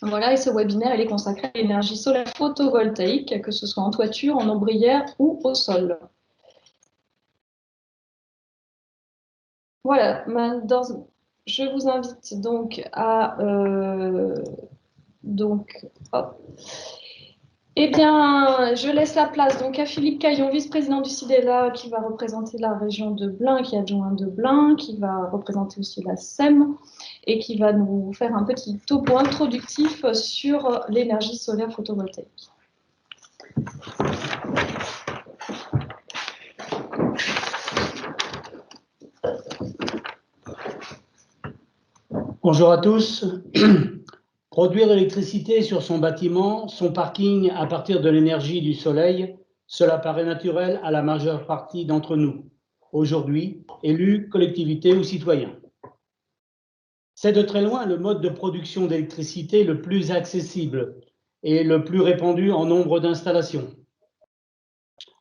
Voilà, et ce webinaire, il est consacré à l'énergie solaire photovoltaïque, que ce soit en toiture, en ombrière ou au sol. Voilà, je vous invite donc à... hop. Eh bien, je laisse la place donc à Philippe Caillon, vice-président du CIDELA, qui va représenter la région de Blain, qui est adjoint de Blain, qui va représenter aussi la SEM et qui va nous faire un petit topo introductif sur l'énergie solaire photovoltaïque. Bonjour à tous. Produire de l'électricité sur son bâtiment, son parking à partir de l'énergie du soleil, cela paraît naturel à la majeure partie d'entre nous, aujourd'hui, élus, collectivités ou citoyens. C'est de très loin le mode de production d'électricité le plus accessible et le plus répandu en nombre d'installations.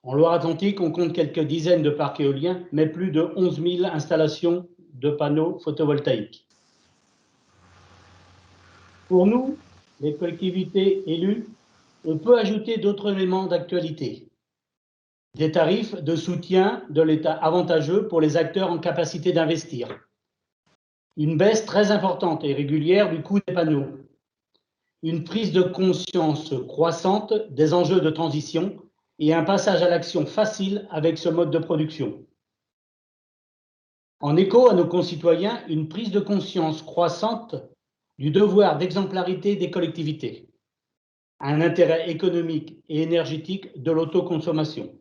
En Loire-Atlantique, on compte quelques dizaines de parcs éoliens, mais plus de 11 000 installations de panneaux photovoltaïques. Pour nous, les collectivités élues, on peut ajouter d'autres éléments d'actualité. Des tarifs de soutien de l'État avantageux pour les acteurs en capacité d'investir. Une baisse très importante et régulière du coût des panneaux. Une prise de conscience croissante des enjeux de transition et un passage à l'action facile avec ce mode de production. En écho à nos concitoyens, une prise de conscience croissante du devoir d'exemplarité des collectivités, un intérêt économique et énergétique de l'autoconsommation.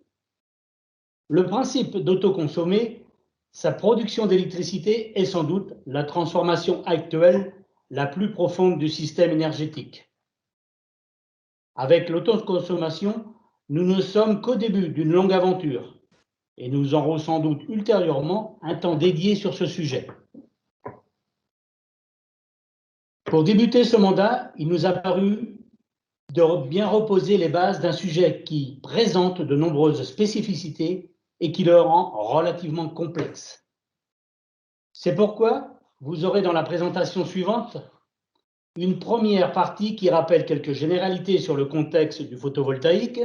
Le principe d'autoconsommer sa production d'électricité est sans doute la transformation actuelle la plus profonde du système énergétique. Avec l'autoconsommation, nous ne sommes qu'au début d'une longue aventure et nous aurons sans doute ultérieurement un temps dédié sur ce sujet. Pour débuter ce mandat, il nous a paru de bien reposer les bases d'un sujet qui présente de nombreuses spécificités et qui le rend relativement complexe. C'est pourquoi vous aurez dans la présentation suivante une première partie qui rappelle quelques généralités sur le contexte du photovoltaïque,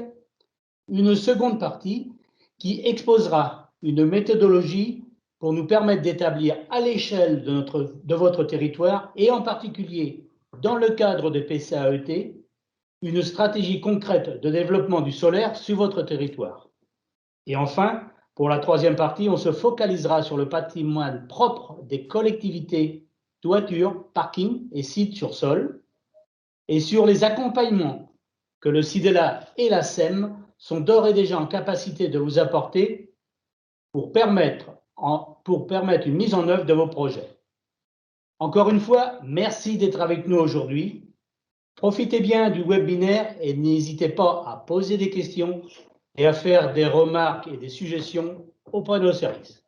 une seconde partie qui exposera une méthodologie pour nous permettre d'établir à l'échelle de votre territoire et en particulier dans le cadre des PCAET, une stratégie concrète de développement du solaire sur votre territoire. Et enfin, pour la troisième partie, on se focalisera sur le patrimoine propre des collectivités, toitures, parkings et sites sur sol, et sur les accompagnements que le CIDELA et la SEM sont d'ores et déjà en capacité de vous apporter pour permettre une mise en œuvre de vos projets. Encore une fois, merci d'être avec nous aujourd'hui. Profitez bien du webinaire et n'hésitez pas à poser des questions et à faire des remarques et des suggestions auprès de nos services.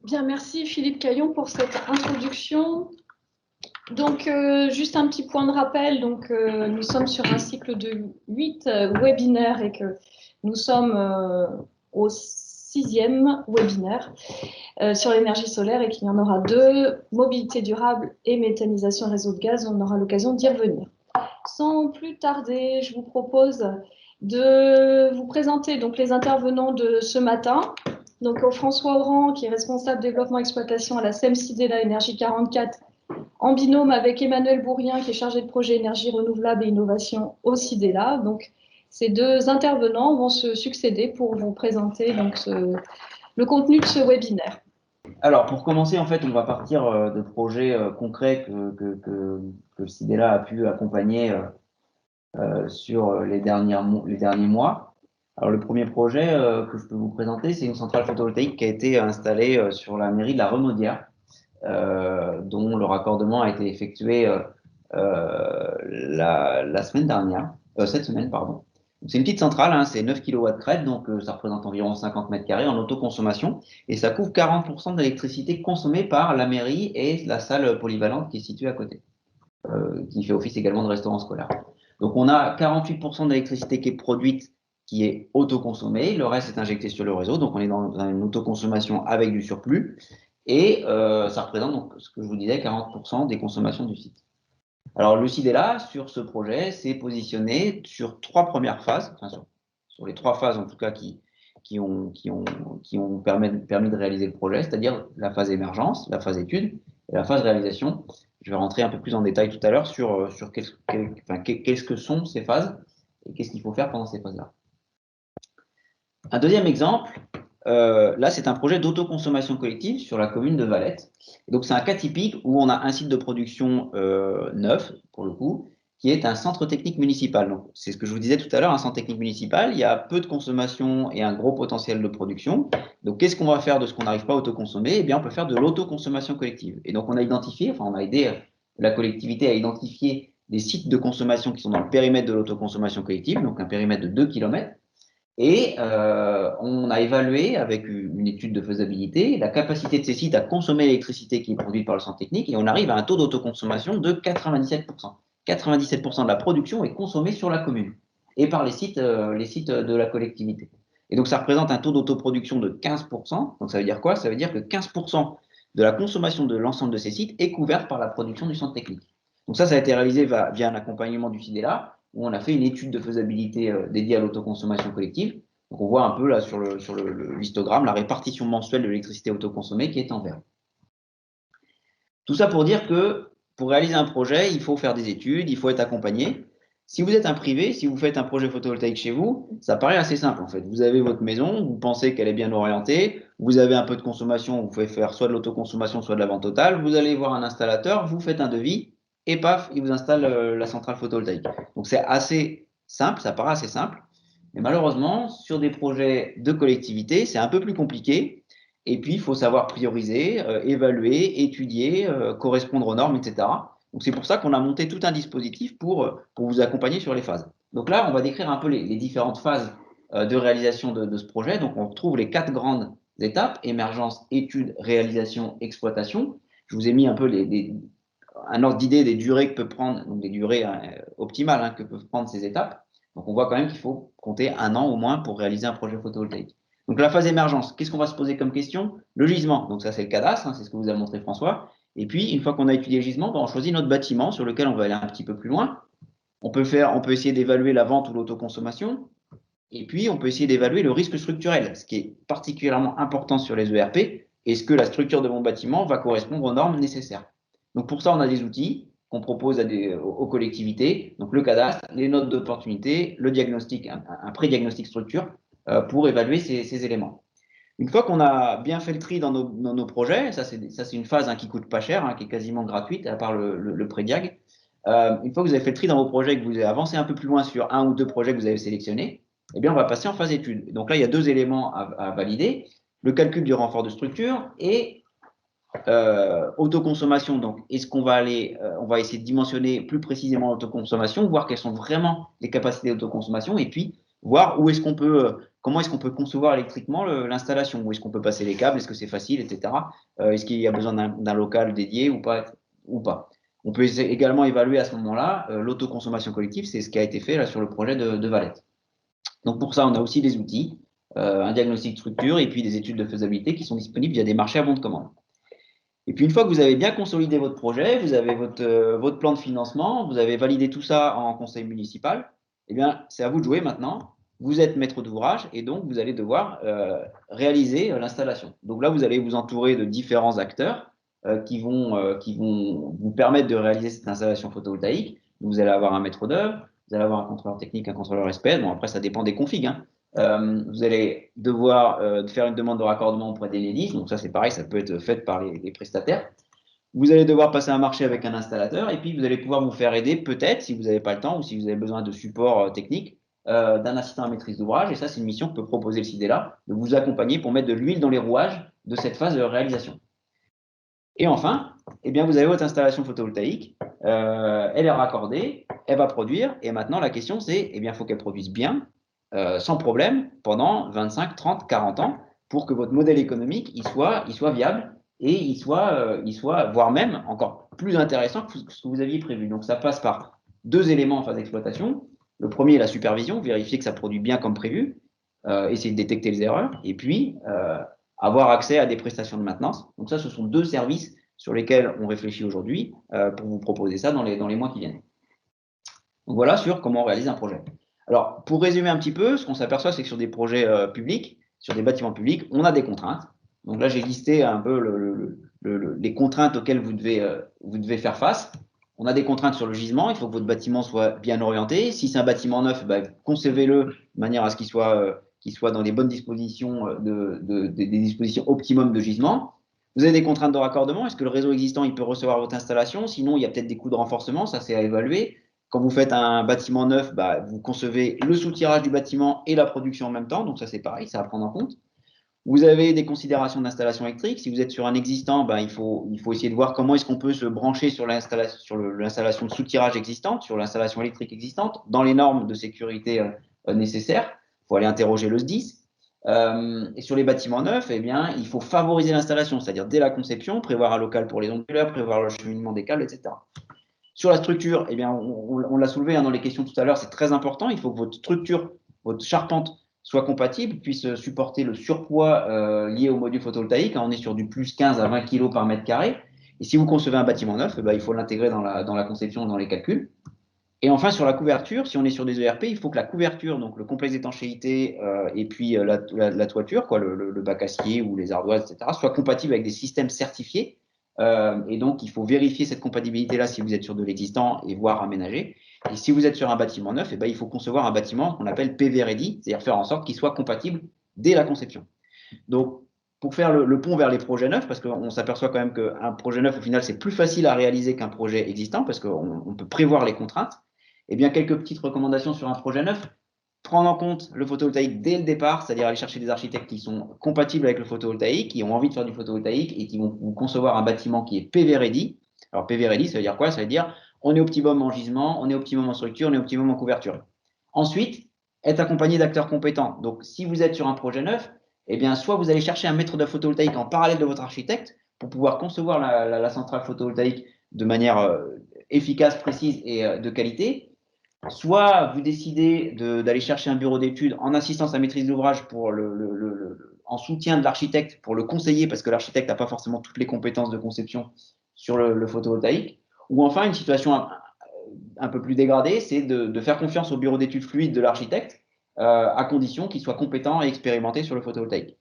Bien, merci Philippe Caillon pour cette introduction. Donc, juste un petit point de rappel, donc, nous sommes sur un cycle de 8 webinaires et que nous sommes au 6e webinaire sur l'énergie solaire et qu'il y en aura 2, mobilité durable et méthanisation et réseau de gaz. On aura l'occasion d'y revenir. Sans plus tarder, je vous propose de vous présenter donc, les intervenants de ce matin. Donc, François Oran, qui est responsable développement et exploitation à la SEM CIDELA Énergie 44, en binôme avec Emmanuel Bourrien, qui est chargé de projet énergie renouvelable et innovation au CIDELA. Donc, ces deux intervenants vont se succéder pour vous présenter donc, le contenu de ce webinaire. Alors, pour commencer, en fait, on va partir de projets concrets que le CIDELA a pu accompagner sur les derniers mois. Alors, le premier projet que je peux vous présenter, c'est une centrale photovoltaïque qui a été installée sur la mairie de la Renaudière, dont le raccordement a été effectué la semaine dernière, cette semaine, pardon. C'est une petite centrale, hein, c'est 9 kW crête, donc ça représente environ 50 mètres carrés en autoconsommation, et ça couvre 40% de l'électricité consommée par la mairie et la salle polyvalente qui est située à côté, qui fait office également de restaurant scolaire. Donc on a 48% de l'électricité qui est produite qui est autoconsommé, le reste est injecté sur le réseau, donc on est dans une autoconsommation avec du surplus, et ça représente donc ce que je vous disais, 40% des consommations du site. Alors le SIDELA, sur ce projet, s'est positionné sur 3 premières phases, enfin sur les 3 phases en tout cas qui ont permis de réaliser le projet, c'est-à-dire la phase émergence, la phase étude et la phase réalisation. Je vais rentrer un peu plus en détail tout à l'heure sur qu'est-ce que sont ces phases et qu'est-ce qu'il faut faire pendant ces phases-là. Un deuxième exemple, là c'est un projet d'autoconsommation collective sur la commune de Valette. Donc c'est un cas typique où on a un site de production neuf, pour le coup, qui est un centre technique municipal. Donc c'est ce que je vous disais tout à l'heure, un centre technique municipal, il y a peu de consommation et un gros potentiel de production. Donc qu'est-ce qu'on va faire de ce qu'on n'arrive pas à autoconsommer? Eh bien on peut faire de l'autoconsommation collective. Et donc on a identifié, enfin on a aidé la collectivité à identifier des sites de consommation qui sont dans le périmètre de l'autoconsommation collective, donc un périmètre de 2 km. Et on a évalué avec une étude de faisabilité la capacité de ces sites à consommer l'électricité qui est produite par le centre technique et on arrive à un taux d'autoconsommation de 97%. 97% de la production est consommée sur la commune et par les sites de la collectivité. Et donc ça représente un taux d'autoproduction de 15%. Donc ça veut dire quoi? Ça veut dire que 15% de la consommation de l'ensemble de ces sites est couverte par la production du centre technique. Donc ça a été réalisé via un accompagnement du SIDELA, où on a fait une étude de faisabilité dédiée à l'autoconsommation collective. Donc on voit un peu là sur l'histogramme la répartition mensuelle de l'électricité autoconsommée qui est en vert. Tout ça pour dire que pour réaliser un projet, il faut faire des études, il faut être accompagné. Si vous êtes un privé, si vous faites un projet photovoltaïque chez vous, ça paraît assez simple en fait. Vous avez votre maison, vous pensez qu'elle est bien orientée, vous avez un peu de consommation, vous pouvez faire soit de l'autoconsommation, soit de la vente totale, vous allez voir un installateur, vous faites un devis, et paf, il vous installe la centrale photovoltaïque. Donc c'est assez simple, ça paraît assez simple, mais malheureusement, sur des projets de collectivité, c'est un peu plus compliqué, et puis il faut savoir prioriser, évaluer, étudier, correspondre aux normes, etc. Donc c'est pour ça qu'on a monté tout un dispositif pour vous accompagner sur les phases. Donc là, on va décrire un peu les différentes phases de réalisation de ce projet. Donc on retrouve les 4 grandes étapes, émergence, étude, réalisation, exploitation. Je vous ai mis un peu un ordre d'idée des durées que peut prendre, donc des durées optimales que peuvent prendre ces étapes. Donc on voit quand même qu'il faut compter 1 an au moins pour réaliser un projet photovoltaïque. Donc la phase émergence, qu'est-ce qu'on va se poser comme question? Le gisement, donc ça c'est le cadastre, c'est ce que vous a montré François. Et puis une fois qu'on a étudié le gisement, on choisit notre bâtiment sur lequel on va aller un petit peu plus loin. On peut essayer d'évaluer la vente ou l'autoconsommation. Et puis on peut essayer d'évaluer le risque structurel, ce qui est particulièrement important sur les ERP. Est-ce que la structure de mon bâtiment va correspondre aux normes nécessaires? Donc pour ça, on a des outils qu'on propose aux collectivités, donc le cadastre, les notes d'opportunité, le diagnostic, un pré-diagnostic structure pour évaluer ces éléments. Une fois qu'on a bien fait le tri dans nos projets, ça c'est une phase qui coûte pas cher, qui est quasiment gratuite, à part le pré-diag. Une fois que vous avez fait le tri dans vos projets, que vous avez avancé un peu plus loin sur 1 ou 2 projets que vous avez sélectionnés, eh bien on va passer en phase étude. Donc là, il y a 2 éléments à valider, le calcul du renfort de structure et autoconsommation. Donc, est-ce qu'on va on va essayer de dimensionner plus précisément l'autoconsommation, voir quelles sont vraiment les capacités d'autoconsommation, et puis voir comment est-ce qu'on peut concevoir électriquement l'installation, où est-ce qu'on peut passer les câbles, est-ce que c'est facile, etc. Est-ce qu'il y a besoin d'un local dédié ou pas. On peut également évaluer à ce moment-là l'autoconsommation collective, c'est ce qui a été fait là, sur le projet de Valette. Donc pour ça, on a aussi des outils, un diagnostic de structure et puis des études de faisabilité qui sont disponibles via des marchés à bon de commande. Et puis une fois que vous avez bien consolidé votre projet, vous avez votre plan de financement, vous avez validé tout ça en conseil municipal, eh bien c'est à vous de jouer maintenant. Vous êtes maître d'ouvrage et donc vous allez devoir réaliser l'installation. Donc là, vous allez vous entourer de différents acteurs qui vont vous permettre de réaliser cette installation photovoltaïque. Vous allez avoir un maître d'œuvre, vous allez avoir un contrôleur technique, un contrôleur SPS. Bon, après, ça dépend des configs. Vous allez devoir faire une demande de raccordement auprès d'Enedis. Donc ça, c'est pareil, ça peut être fait par les prestataires. Vous allez devoir passer un marché avec un installateur et puis vous allez pouvoir vous faire aider peut-être, si vous n'avez pas le temps ou si vous avez besoin de support technique, d'un assistant à maîtrise d'ouvrage. Et ça, c'est une mission que peut proposer le SIDELA, de vous accompagner pour mettre de l'huile dans les rouages de cette phase de réalisation. Et enfin, eh bien, vous avez votre installation photovoltaïque, elle est raccordée, elle va produire. Et maintenant, la question, c'est, il faut qu'elle produise bien, sans problème, pendant 25, 30, 40 ans, pour que votre modèle économique il soit viable et il soit, voire même encore plus intéressant que ce que vous aviez prévu. Donc, ça passe par 2 éléments en phase d'exploitation. Le premier est la supervision, vérifier que ça produit bien comme prévu, essayer de détecter les erreurs, et puis avoir accès à des prestations de maintenance. Donc ça, ce sont 2 services sur lesquels on réfléchit aujourd'hui pour vous proposer ça dans les mois qui viennent. Donc voilà sur comment on réalise un projet. Alors, pour résumer un petit peu, ce qu'on s'aperçoit, c'est que sur des projets publics, sur des bâtiments publics, on a des contraintes. Donc là, j'ai listé un peu les contraintes auxquelles vous devez faire face. On a des contraintes sur le gisement, il faut que votre bâtiment soit bien orienté. Si c'est un bâtiment neuf, concevez-le de manière à ce qu'il soit dans les bonnes dispositions, des dispositions optimum de gisement. Vous avez des contraintes de raccordement. Est-ce que le réseau existant il peut recevoir votre installation? Sinon, il y a peut-être des coûts de renforcement, ça c'est à évaluer. Quand vous faites un bâtiment neuf, vous concevez le soutirage du bâtiment et la production en même temps. Donc ça c'est pareil, ça à prendre en compte. Vous avez des considérations d'installation électrique. Si vous êtes sur un existant, il faut essayer de voir comment est-ce qu'on peut se brancher sur l'installation de soutirage existante, sur l'installation électrique existante, dans les normes de sécurité nécessaires. Il faut aller interroger le SDIS. Et sur les bâtiments neufs, il faut favoriser l'installation, c'est-à-dire dès la conception, prévoir un local pour les onduleurs, prévoir le cheminement des câbles, etc. Sur la structure, on l'a soulevé dans les questions tout à l'heure, c'est très important. Il faut que votre structure, votre charpente, soit compatible, puisse supporter le surpoids lié au module photovoltaïque. On est sur du plus 15 à 20 kg par mètre carré. Et si vous concevez un bâtiment neuf, il faut l'intégrer dans la conception, dans les calculs. Et enfin, sur la couverture, si on est sur des ERP, il faut que la couverture, donc le complexe d'étanchéité et puis la toiture, le bac acier ou les ardoises, etc., soit compatible avec des systèmes certifiés. Et donc, il faut vérifier cette compatibilité-là si vous êtes sur de l'existant et voir aménager. Et si vous êtes sur un bâtiment neuf, il faut concevoir un bâtiment qu'on appelle PV Ready, c'est-à-dire faire en sorte qu'il soit compatible dès la conception. Donc, pour faire le pont vers les projets neufs, parce qu'on s'aperçoit quand même qu'un projet neuf, au final, c'est plus facile à réaliser qu'un projet existant, parce qu'on peut prévoir les contraintes. Eh bien, quelques petites recommandations sur un projet neuf. Prendre en compte le photovoltaïque dès le départ, c'est-à-dire aller chercher des architectes qui sont compatibles avec le photovoltaïque, qui ont envie de faire du photovoltaïque et qui vont concevoir un bâtiment qui est PV Ready. Alors, PV Ready, ça veut dire quoi? Ça veut dire on est optimum en gisement, on est optimum en structure, on est optimum en couverture. Ensuite, être accompagné d'acteurs compétents. Donc, si vous êtes sur un projet neuf, soit vous allez chercher un maître de photovoltaïque en parallèle de votre architecte pour pouvoir concevoir la centrale photovoltaïque de manière efficace, précise et de qualité. Soit vous décidez d'aller chercher un bureau d'études en assistance à maîtrise d'ouvrage en soutien de l'architecte pour le conseiller parce que l'architecte n'a pas forcément toutes les compétences de conception sur le photovoltaïque. Ou enfin, une situation un peu plus dégradée, c'est de faire confiance au bureau d'études fluide de l'architecte à condition qu'il soit compétent et expérimenté sur le photovoltaïque.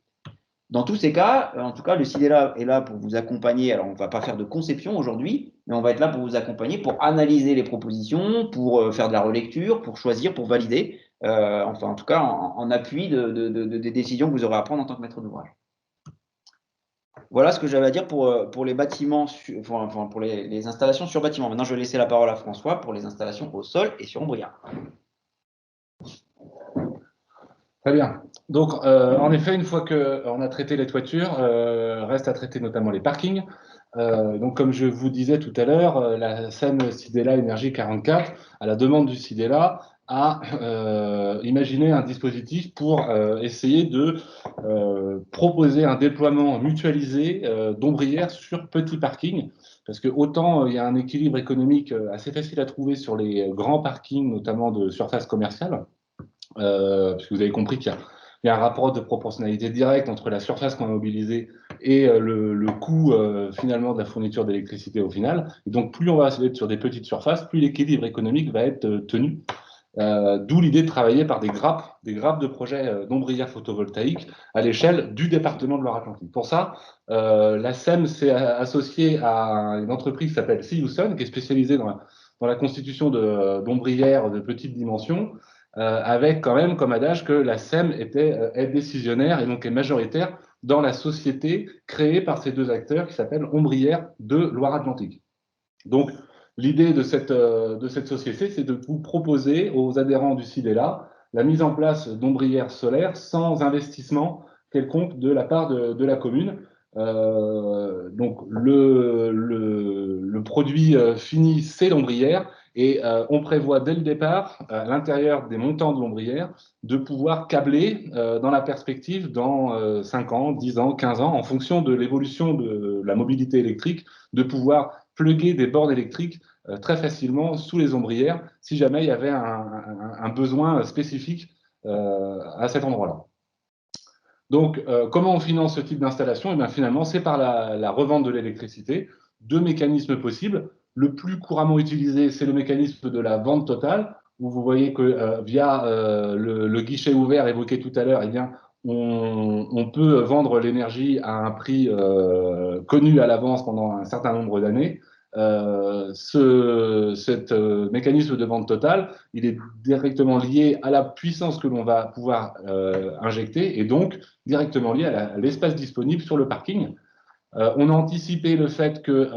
Dans tous ces cas, en tout cas, le CIDELA est là pour vous accompagner. Alors, on ne va pas faire de conception aujourd'hui, mais on va être là pour vous accompagner, pour analyser les propositions, pour faire de la relecture, pour choisir, pour valider, en tout cas, en appui des décisions que vous aurez à prendre en tant que maître d'ouvrage. Voilà ce que j'avais à dire pour les bâtiments, pour les installations sur bâtiment. Maintenant, je vais laisser la parole à François pour les installations au sol et sur ombrière. Très bien. Donc, en effet, une fois qu'on a traité les toitures, reste à traiter notamment les parkings. Donc, comme je vous disais tout à l'heure, la SEM CIDELA Énergie 44, à la demande du CIDELA, a imaginé un dispositif pour essayer de proposer un déploiement mutualisé d'ombrières sur petits parkings. Parce que autant il y a un équilibre économique assez facile à trouver sur les grands parkings, notamment de surface commerciale, puisque vous avez compris qu'il y a un rapport de proportionnalité directe entre la surface qu'on a mobilisée et le coût finalement de la fourniture d'électricité au final. Et donc, plus on va être sur des petites surfaces, plus l'équilibre économique va être tenu. D'où l'idée de travailler par des grappes de projets d'ombrières photovoltaïques à l'échelle du département de Loire-Atlantique. Pour ça, la SEM s'est associée à une entreprise qui s'appelle Siouson, qui est spécialisée dans la constitution d'ombrières de petites dimensions, avec quand même comme adage que la SEM est décisionnaire et donc est majoritaire dans la société créée par ces deux acteurs qui s'appelle Ombrières de Loire-Atlantique. Donc, l'idée de cette société, c'est de vous proposer aux adhérents du CIDELA la mise en place d'ombrières solaires sans investissement quelconque de la part de la commune. Donc, le produit fini, c'est l'ombrière. Et on prévoit dès le départ, à l'intérieur des montants de l'ombrière, de pouvoir câbler dans la perspective dans 5 ans, 10 ans, 15 ans, en fonction de l'évolution de la mobilité électrique, de pouvoir plugger des bornes électriques très facilement sous les ombrières si jamais il y avait un besoin spécifique à cet endroit-là. Donc, comment on finance ce type d'installation? Eh bien, finalement, c'est par la revente de l'électricité. Deux mécanismes possibles. Le plus couramment utilisé, c'est le mécanisme de la vente totale, où vous voyez que via le guichet ouvert évoqué tout à l'heure, eh bien, on peut vendre l'énergie à un prix connu à l'avance pendant un certain nombre d'années. Cet mécanisme de vente totale, il est directement lié à la puissance que l'on va pouvoir injecter et donc directement lié à l'espace disponible sur le parking. On a anticipé le fait que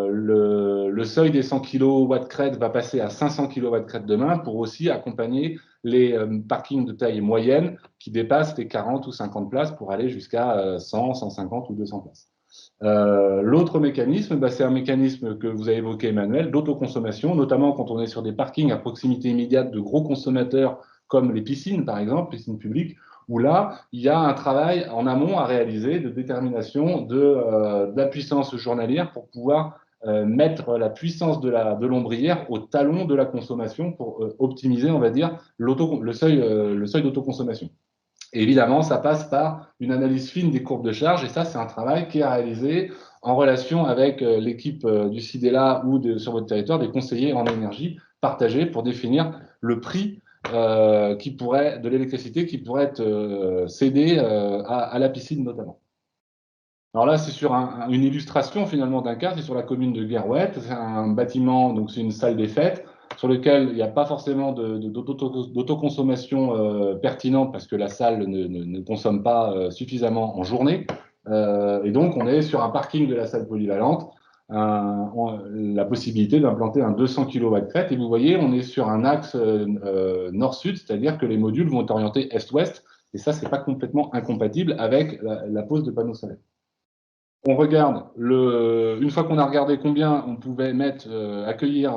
le seuil des 100 kW va passer à 500 kW demain pour aussi accompagner les parkings de taille moyenne qui dépassent les 40 ou 50 places pour aller jusqu'à 100, 150 ou 200 places. L'autre mécanisme, c'est un mécanisme que vous avez évoqué, Emmanuel, d'autoconsommation, notamment quand on est sur des parkings à proximité immédiate de gros consommateurs comme les piscines, par exemple, piscines publiques, où là, il y a un travail en amont à réaliser de détermination de la puissance journalière pour pouvoir mettre la puissance de l'ombrière au talon de la consommation pour optimiser, on va dire, le seuil d'autoconsommation. Et évidemment, ça passe par une analyse fine des courbes de charge, et ça, c'est un travail qui est réalisé en relation avec l'équipe du CIDELA ou sur votre territoire, des conseillers en énergie partagés pour définir le prix de l'électricité qui pourrait être cédé à la piscine notamment. Alors là, c'est sur une illustration finalement d'un cas, c'est sur la commune de Guerouette, c'est un bâtiment, donc c'est une salle des fêtes, sur lequel il n'y a pas forcément d'autoconsommation pertinente parce que la salle ne consomme pas suffisamment en journée. Et donc, on est sur un parking de la salle polyvalente, la possibilité d'implanter un 200 kW crête. Et vous voyez, on est sur un axe nord-sud, c'est-à-dire que les modules vont être orientés est-ouest. Et ça, c'est pas complètement incompatible avec la pose de panneaux solaires. On regarde, une fois qu'on a regardé combien on pouvait accueillir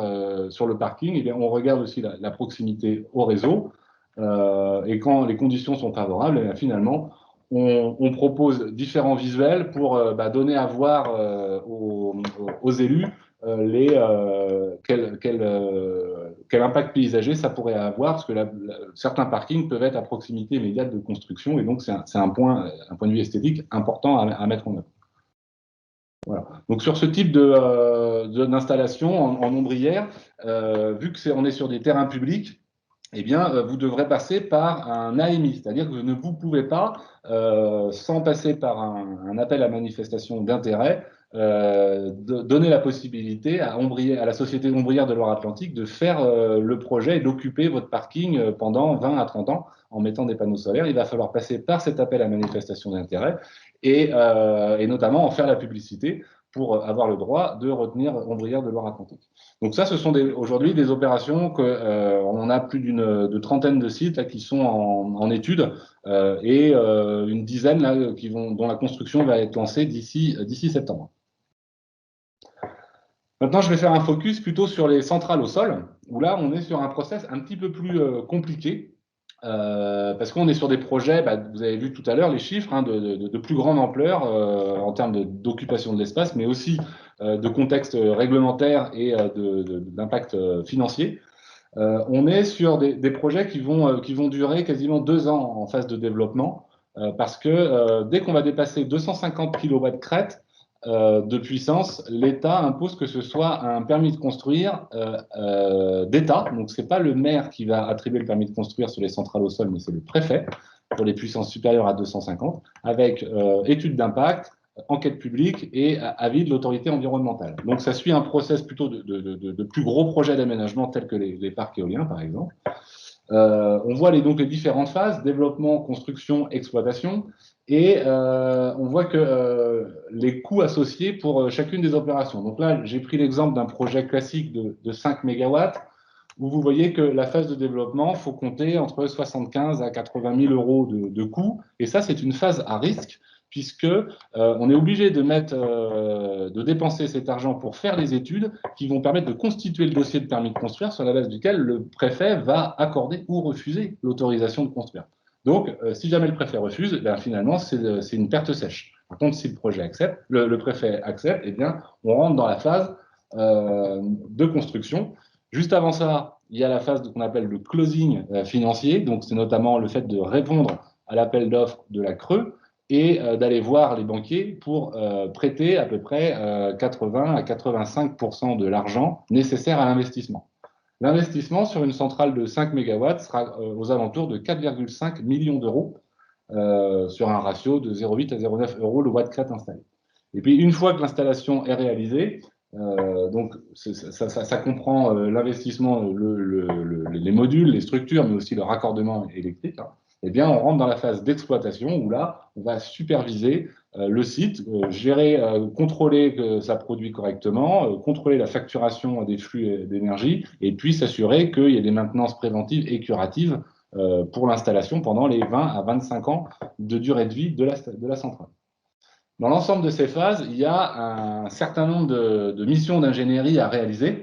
sur le parking, eh bien, on regarde aussi la proximité au réseau. Et quand les conditions sont favorables, eh bien, finalement, on propose différents visuels pour donner à voir aux élus quel impact paysager ça pourrait avoir, parce que certains parkings peuvent être à proximité immédiate de construction, et donc c'est un point de vue esthétique important à mettre en œuvre. Voilà. Donc sur ce type d'installation en ombrière, vu qu'on est sur des terrains publics, eh bien, vous devrez passer par un AMI, c'est-à-dire que vous ne pouvez pas, sans passer par un appel à manifestation d'intérêt, donner la possibilité à la Société Ombrière de Loire-Atlantique de faire le projet et d'occuper votre parking pendant 20 à 30 ans en mettant des panneaux solaires. Il va falloir passer par cet appel à manifestation d'intérêt et notamment en faire la publicité pour avoir le droit de retenir Ombrière de Loire-Atlantique. Donc ça, ce sont aujourd'hui des opérations on a plus de trentaine de sites là, qui sont en étude et une dizaine là, dont la construction va être lancée d'ici septembre. Maintenant, je vais faire un focus plutôt sur les centrales au sol, où là, on est sur un process un petit peu plus compliqué, parce qu'on est sur des projets, vous avez vu tout à l'heure les chiffres, hein, de plus grande ampleur en termes d'occupation de l'espace, mais aussi de contexte réglementaire et d'impact financier. On est sur des projets qui vont durer quasiment 2 ans en phase de développement, parce que dès qu'on va dépasser 250 kW crête de puissance, l'État impose que ce soit un permis de construire d'État. Donc, ce n'est pas le maire qui va attribuer le permis de construire sur les centrales au sol, mais c'est le préfet pour les puissances supérieures à 250, avec étude d'impact, enquête publique et avis de l'autorité environnementale. Donc, ça suit un process plutôt de plus gros projets d'aménagement tels que les parcs éoliens, par exemple. On voit donc les différentes phases, développement, construction, exploitation, et on voit que les coûts associés pour chacune des opérations. Donc là, j'ai pris l'exemple d'un projet classique de 5 MW, où vous voyez que la phase de développement, il faut compter entre 75 à 80 000 euros de coûts, et ça, c'est une phase à risque, puisque on est obligé de dépenser cet argent pour faire les études qui vont permettre de constituer le dossier de permis de construire sur la base duquel le préfet va accorder ou refuser l'autorisation de construire. Donc, si jamais le préfet refuse, finalement, c'est une perte sèche. Par contre, si le préfet accepte, eh bien, on rentre dans la phase de construction. Juste avant ça, il y a la phase qu'on appelle le closing financier. Donc, c'est notamment le fait de répondre à l'appel d'offres de la Creux et d'aller voir les banquiers pour prêter à peu près 80 à 85% de l'argent nécessaire à l'investissement. L'investissement sur une centrale de 5 MW sera aux alentours de 4,5 millions d'euros sur un ratio de 0,8 à 0,9 euros le watt crête installé. Et puis, une fois que l'installation est réalisée, donc ça comprend l'investissement, les modules, les structures, mais aussi le raccordement électrique, hein, eh bien, on rentre dans la phase d'exploitation où là, on va superviser le site, gérer, contrôler que ça produit correctement, contrôler la facturation des flux d'énergie, et puis s'assurer qu'il y ait des maintenances préventives et curatives pour l'installation pendant les 20 à 25 ans de durée de vie de la centrale. Dans l'ensemble de ces phases, il y a un certain nombre de missions d'ingénierie à réaliser.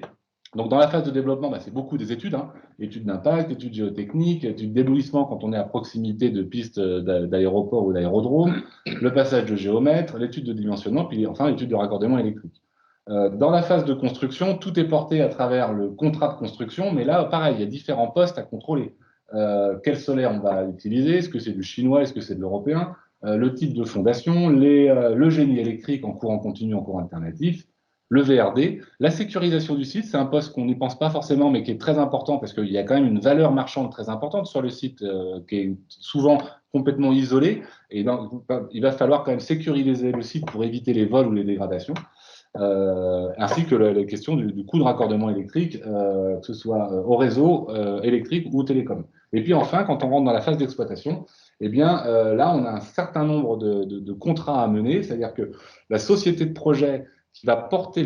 Donc, dans la phase de développement, c'est beaucoup des études, hein, études d'impact, études géotechniques, études d'éblouissement quand on est à proximité de pistes d'aéroports ou d'aérodromes, le passage de géomètres, l'étude de dimensionnement, puis enfin l'étude de raccordement électrique. Dans la phase de construction, tout est porté à travers le contrat de construction, mais là, pareil, il y a différents postes à contrôler. Quel solaire on va utiliser? Est-ce que c'est du chinois? Est-ce que c'est de l'européen? Le type de fondation, le génie électrique en courant continu, en courant alternatif, le VRD. La sécurisation du site, c'est un poste qu'on n'y pense pas forcément, mais qui est très important parce qu'il y a quand même une valeur marchande très importante sur le site qui est souvent complètement isolé. Et donc, il va falloir quand même sécuriser le site pour éviter les vols ou les dégradations. Ainsi que la question du coût de raccordement électrique, que ce soit au réseau électrique ou télécom. Et puis enfin, quand on rentre dans la phase d'exploitation, eh bien là, on a un certain nombre de contrats à mener, c'est-à-dire que la société de projet qui va porter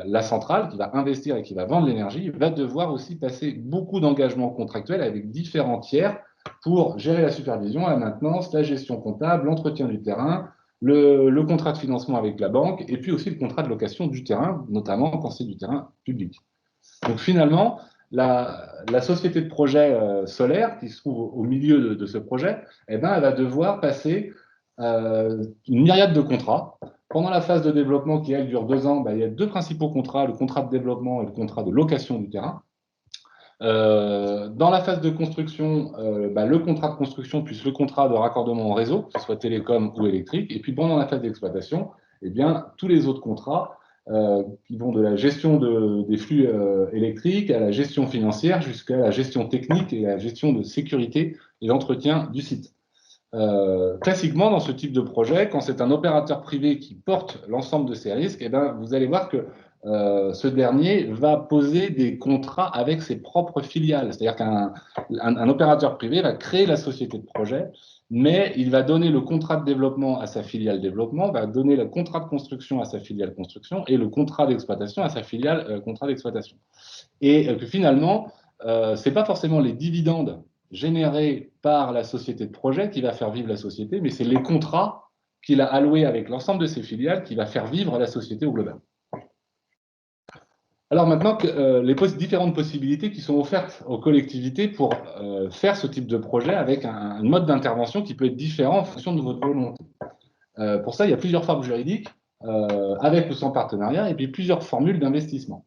la centrale, qui va investir et qui va vendre l'énergie, va devoir aussi passer beaucoup d'engagements contractuels avec différents tiers pour gérer la supervision, la maintenance, la gestion comptable, l'entretien du terrain, le contrat de financement avec la banque, et puis aussi le contrat de location du terrain, notamment quand c'est du terrain public. Donc finalement, la société de projet solaire qui se trouve au milieu de ce projet, eh ben, elle va devoir passer une myriade de contrats. Pendant la phase de développement qui, elle, dure 2 ans, il y a 2 principaux contrats, le contrat de développement et le contrat de location du terrain. Dans la phase de construction, le contrat de construction plus le contrat de raccordement au réseau, que ce soit télécom ou électrique. Et puis pendant la phase d'exploitation, eh bien, tous les autres contrats qui vont de la gestion des flux électriques à la gestion financière jusqu'à la gestion technique et la gestion de sécurité et l'entretien du site. Classiquement, dans ce type de projet, quand c'est un opérateur privé qui porte l'ensemble de ces risques, eh bien, vous allez voir que ce dernier va poser des contrats avec ses propres filiales. C'est-à-dire qu'un opérateur privé va créer la société de projet, mais il va donner le contrat de développement à sa filiale développement, va donner le contrat de construction à sa filiale construction et le contrat d'exploitation à sa filiale contrat d'exploitation. Et que finalement, ce n'est pas forcément les dividendes générés par la société de projet qui va faire vivre la société, mais c'est les contrats qu'il a alloués avec l'ensemble de ses filiales qui va faire vivre la société au global. Alors maintenant, les différentes possibilités qui sont offertes aux collectivités pour faire ce type de projet avec un mode d'intervention qui peut être différent en fonction de votre volonté. Pour ça, il y a plusieurs formes juridiques, avec ou sans partenariat, et puis plusieurs formules d'investissement.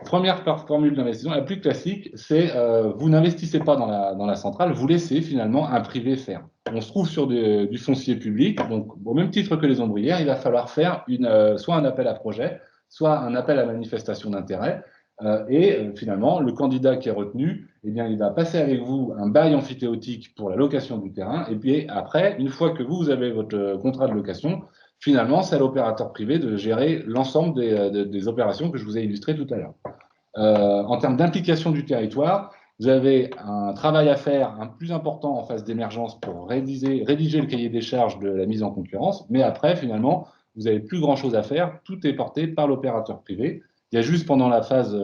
Première formule d'investissement, la plus classique, c'est vous n'investissez pas dans la centrale, vous laissez finalement un privé faire. On se trouve sur du foncier public, donc au même titre que les ombrières, il va falloir faire soit un appel à projet, soit un appel à manifestation d'intérêt. Finalement, le candidat qui est retenu, eh bien, il va passer avec vous un bail amphithéotique pour la location du terrain. Et puis après, une fois que vous avez votre contrat de location, finalement, c'est à l'opérateur privé de gérer l'ensemble des opérations que je vous ai illustrées tout à l'heure. En termes d'implication du territoire, vous avez un travail à faire, un plus important en phase d'émergence pour rédiger le cahier des charges de la mise en concurrence. Mais après, finalement, vous n'avez plus grand-chose à faire. Tout est porté par l'opérateur privé. Il y a juste pendant la phase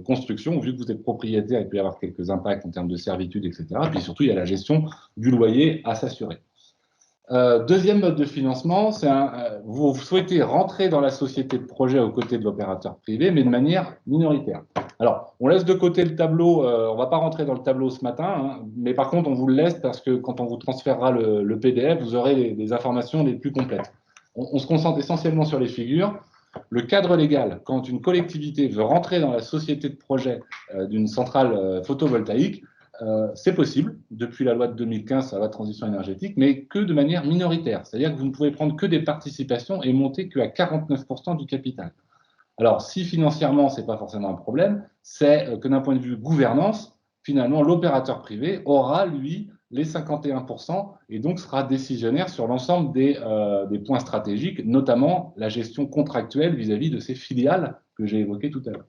construction, vu que vous êtes propriétaire, il peut y avoir quelques impacts en termes de servitude, etc. Et puis surtout, il y a la gestion du loyer à s'assurer. Deuxième mode de financement, c'est vous souhaitez rentrer dans la société de projet aux côtés de l'opérateur privé, mais de manière minoritaire. Alors, on laisse de côté le tableau, on ne va pas rentrer dans le tableau ce matin, hein, mais par contre, on vous le laisse parce que quand on vous transférera le PDF, vous aurez les informations les plus complètes. On se concentre essentiellement sur les figures. Le cadre légal, quand une collectivité veut rentrer dans la société de projet d'une centrale photovoltaïque, c'est possible, depuis la loi de 2015, la loi de transition énergétique, mais que de manière minoritaire. C'est-à-dire que vous ne pouvez prendre que des participations et monter qu'à 49% du capital. Alors, si financièrement, ce n'est pas forcément un problème, c'est que d'un point de vue gouvernance, finalement, l'opérateur privé aura, lui, les 51% et donc sera décisionnaire sur l'ensemble des points stratégiques, notamment la gestion contractuelle vis-à-vis de ces filiales que j'ai évoquées tout à l'heure.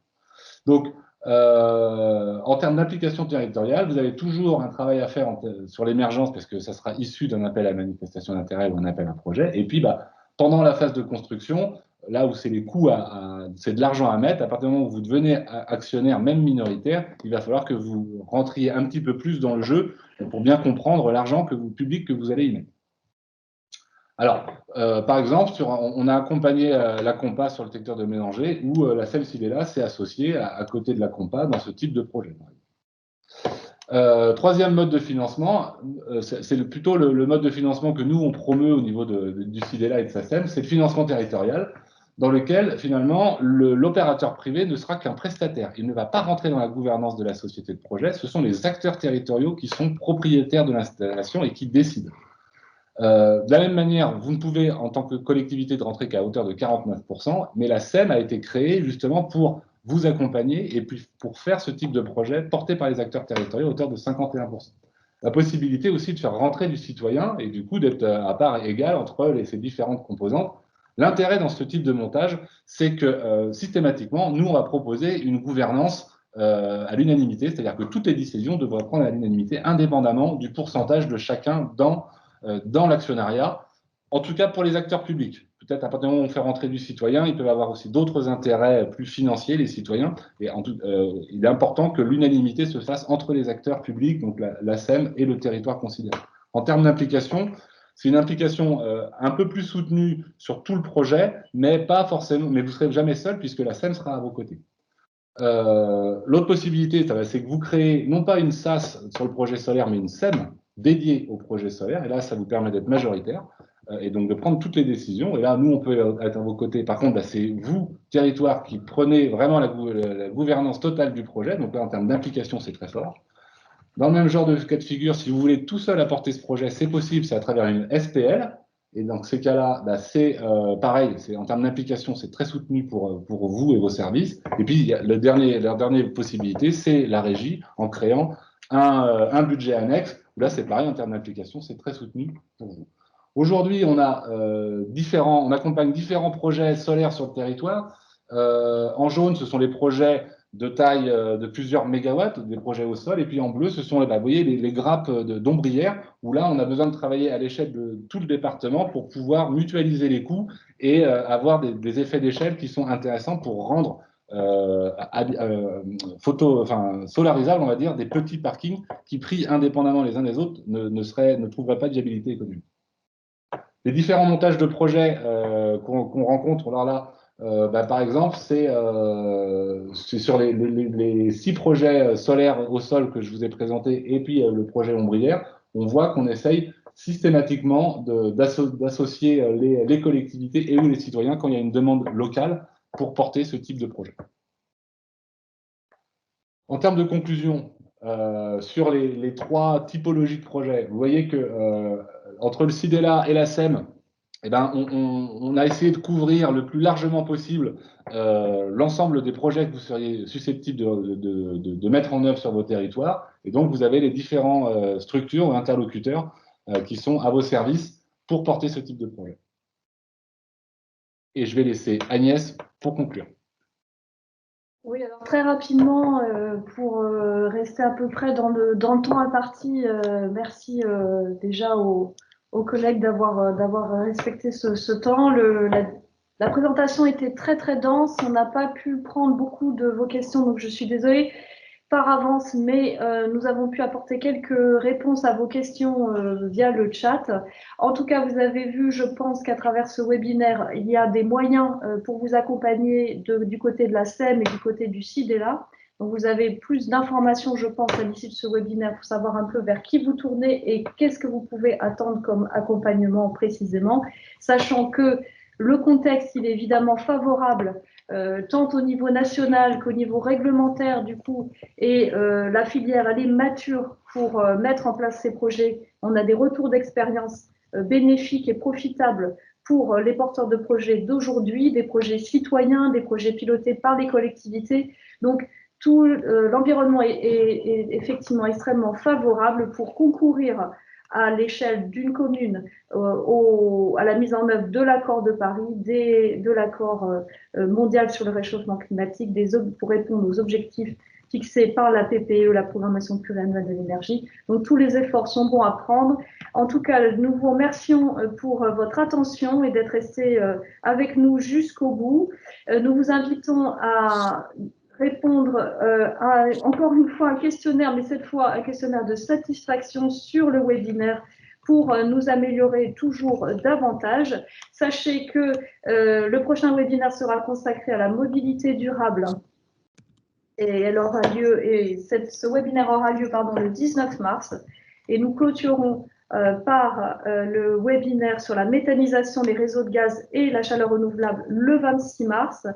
Donc, en termes d'application territoriale, vous avez toujours un travail à faire sur l'émergence parce que ça sera issu d'un appel à manifestation d'intérêt ou un appel à projet. Et puis, pendant la phase de construction, là où c'est les coûts, c'est de l'argent à mettre, à partir du moment où vous devenez actionnaire, même minoritaire, il va falloir que vous rentriez un petit peu plus dans le jeu pour bien comprendre l'argent public que vous allez y mettre. Alors, par exemple, on a accompagné la Compa sur le secteur de Mélanger, où la SEM Sidela s'est associée à côté de la Compa dans ce type de projet. Troisième mode de financement, c'est plutôt le mode de financement que nous, on promeut au niveau du Sidela et de sa SEM, c'est le financement territorial, dans lequel, finalement, l'opérateur privé ne sera qu'un prestataire. Il ne va pas rentrer dans la gouvernance de la société de projet. Ce sont les acteurs territoriaux qui sont propriétaires de l'installation et qui décident. De la même manière, vous ne pouvez, en tant que collectivité, de rentrer qu'à hauteur de 49%, mais la SEM a été créée justement pour vous accompagner et puis pour faire ce type de projet porté par les acteurs territoriaux à hauteur de 51%. La possibilité aussi de faire rentrer du citoyen et du coup d'être à part égale entre ces différentes composantes. L'intérêt dans ce type de montage, c'est que systématiquement, nous, on va proposer une gouvernance à l'unanimité, c'est-à-dire que toutes les décisions devraient prendre à l'unanimité, indépendamment du pourcentage de chacun dans l'actionnariat, en tout cas pour les acteurs publics. Peut-être à partir du moment où on fait rentrer du citoyen, ils peuvent avoir aussi d'autres intérêts plus financiers, les citoyens. Et il est important que l'unanimité se fasse entre les acteurs publics, donc la SEM et le territoire considéré. En termes d'implication, c'est une implication un peu plus soutenue sur tout le projet, mais pas forcément. Mais vous ne serez jamais seul puisque la SEM sera à vos côtés. L'autre possibilité, c'est que vous créez non pas une SAS sur le projet solaire, mais une SEM dédiée au projet solaire. Et là, ça vous permet d'être majoritaire et donc de prendre toutes les décisions. Et là, nous, on peut être à vos côtés. Par contre, c'est vous, territoire, qui prenez vraiment la gouvernance totale du projet. Donc là, en termes d'implication, c'est très fort. Dans le même genre de cas de figure, si vous voulez tout seul apporter ce projet, c'est possible, c'est à travers une SPL. Et dans ces cas-là, c'est pareil, en termes d'implication, c'est très soutenu pour vous et vos services. Et puis, la dernière possibilité, c'est la régie en créant un budget annexe. Là, c'est pareil, en termes d'implication, c'est très soutenu pour vous. Aujourd'hui, on accompagne différents projets solaires sur le territoire. En jaune, ce sont les projets de taille de plusieurs mégawatts, des projets au sol. Et puis en bleu, ce sont vous voyez, les grappes d'ombrières, où là, on a besoin de travailler à l'échelle de tout le département pour pouvoir mutualiser les coûts et avoir des effets d'échelle qui sont intéressants pour rendre solarisables, on va dire, des petits parkings qui, pris indépendamment les uns des autres, ne trouveraient pas de viabilité économique. Les différents montages de projets qu'on rencontre là, par exemple, c'est sur les 6 projets solaires au sol que je vous ai présentés et puis le projet ombrière, on voit qu'on essaye systématiquement d'associer les collectivités et ou les citoyens quand il y a une demande locale pour porter ce type de projet. En termes de conclusion, sur les 3 typologies de projets, vous voyez que entre le Sidela et la SEM, on a essayé de couvrir le plus largement possible l'ensemble des projets que vous seriez susceptibles de mettre en œuvre sur vos territoires. Et donc, vous avez les différentes structures ou interlocuteurs qui sont à vos services pour porter ce type de projet. Et je vais laisser Agnès pour conclure. Oui, alors très rapidement, pour rester à peu près dans le temps imparti, merci déjà aux collègues d'avoir respecté ce temps. La présentation était très très dense, on n'a pas pu prendre beaucoup de vos questions, donc je suis désolée par avance, mais nous avons pu apporter quelques réponses à vos questions via le chat. En tout cas, vous avez vu, je pense qu'à travers ce webinaire, il y a des moyens pour vous accompagner du côté de la SEM et du côté du Sidela. Donc, vous avez plus d'informations, je pense, à l'issue de ce webinaire pour savoir un peu vers qui vous tournez et qu'est-ce que vous pouvez attendre comme accompagnement précisément, sachant que Le contexte, il est évidemment favorable, tant au niveau national qu'au niveau réglementaire, du coup, et la filière, elle est mature pour mettre en place ces projets. On a des retours d'expérience bénéfiques et profitables pour les porteurs de projets d'aujourd'hui, des projets citoyens, des projets pilotés par les collectivités. Donc, tout l'environnement est effectivement extrêmement favorable pour concourir à l'échelle d'une commune à la mise en œuvre de l'accord de Paris, de l'accord mondial sur le réchauffement climatique, pour répondre aux objectifs fixés par la PPE, la programmation pluriannuelle de l'énergie. Donc tous les efforts sont bons à prendre. En tout cas, nous vous remercions pour votre attention et d'être restés avec nous jusqu'au bout. Nous vous invitons à répondre encore une fois un questionnaire, mais cette fois un questionnaire de satisfaction sur le webinaire pour nous améliorer toujours davantage. Sachez que le prochain webinaire sera consacré à la mobilité durable et elle aura lieu, ce webinaire aura lieu le 19 mars et nous clôturons par le webinaire sur la méthanisation des réseaux de gaz et la chaleur renouvelable le 26 mars.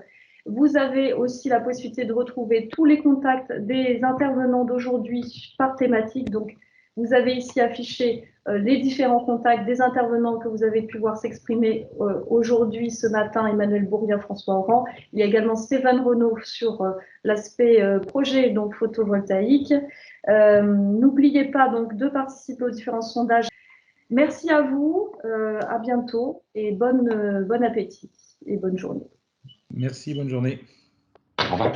Vous avez aussi la possibilité de retrouver tous les contacts des intervenants d'aujourd'hui par thématique. Donc, vous avez ici affiché les différents contacts des intervenants que vous avez pu voir s'exprimer aujourd'hui, ce matin, Emmanuel Bourrien, François Oran. Il y a également Stéphane Renaud sur l'aspect projet donc photovoltaïque. N'oubliez pas donc de participer aux différents sondages. Merci à vous, à bientôt et bon appétit et bonne journée. Merci, bonne journée. Au revoir.